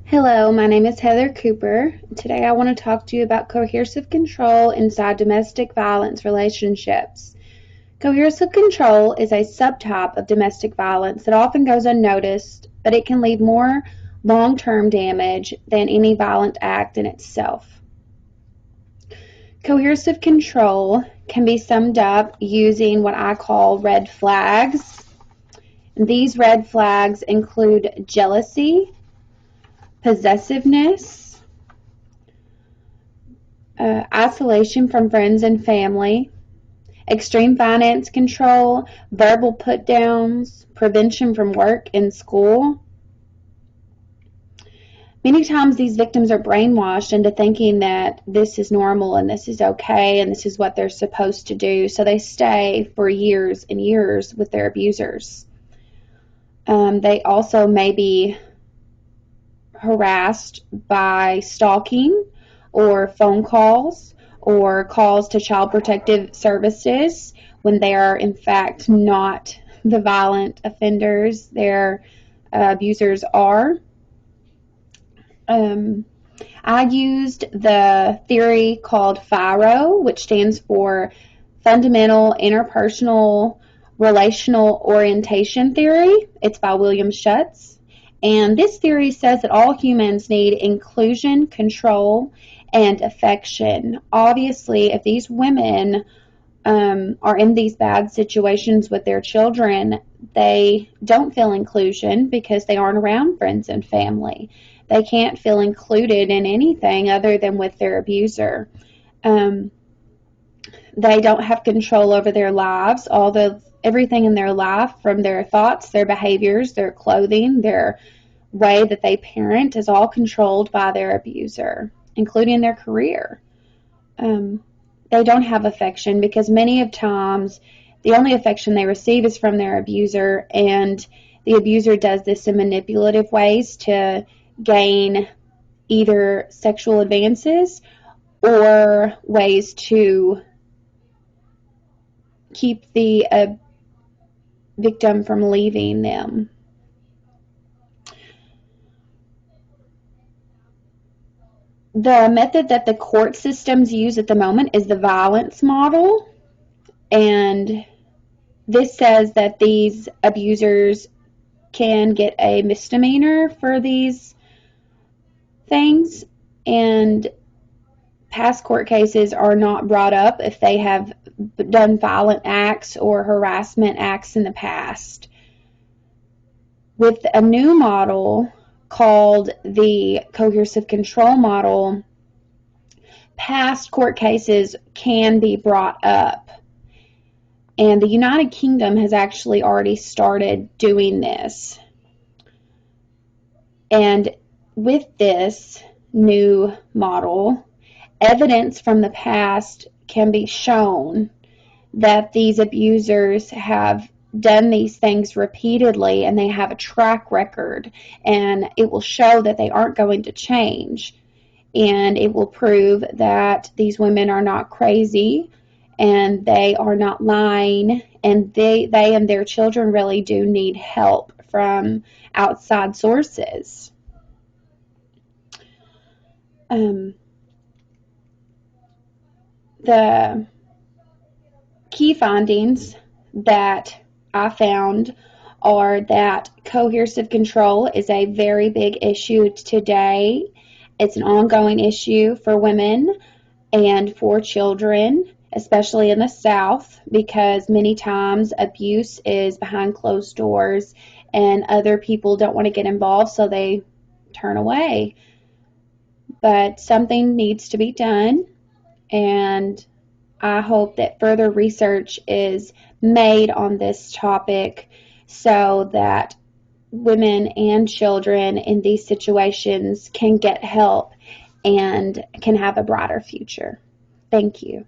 Hello, my name is Heather Cooper. Today I want to talk to you about coercive control inside domestic violence relationships. Coercive control is a subtype of domestic violence that often goes unnoticed, but it can leave more long-term damage than any violent act in itself. Coercive control can be summed up using what I call red flags. These red flags include jealousy, possessiveness, isolation from friends and family, extreme finance control, verbal put-downs, prevention from work and school. Many times these victims are brainwashed into thinking that this is normal and this is okay and this is what they're supposed to do, so they stay for years and years with their abusers. They also may be harassed by stalking or phone calls or calls to Child Protective Services when they are in fact not the violent offenders their abusers are. I used the theory called FIRO, which stands for Fundamental Interpersonal Relational Orientation Theory. It's by William Schutz. And this theory says that all humans need inclusion, control, and affection. Obviously, if these women are in these bad situations with their children, they don't feel inclusion because they aren't around friends and family. They can't feel included in anything other than with their abuser. They don't have control over their lives. Everything in their life, from their thoughts, their behaviors, their clothing, their way that they parent, is all controlled by their abuser, including their career. They don't have affection because many of times the only affection they receive is from their abuser, and the abuser does this in manipulative ways to gain either sexual advances or ways to keep the victim from leaving them. The method that the court systems use at the moment is the violence model, and this says that these abusers can get a misdemeanor for these things, and past court cases are not brought up if they have done violent acts or harassment acts in the past. With a new model called the coercive control model, past court cases can be brought up. And the United Kingdom has actually already started doing this. And with this new model, evidence from the past can be shown that these abusers have done these things repeatedly and they have a track record, and it will show that they aren't going to change, and it will prove that these women are not crazy and they are not lying, and they and their children really do need help from outside sources. The key findings that I found are that coercive control is a very big issue today. It's an ongoing issue for women and for children, especially in the South, because many times abuse is behind closed doors and other people don't want to get involved, so they turn away. But something needs to be done, and I hope that further research is made on this topic so that women and children in these situations can get help and can have a brighter future. Thank you.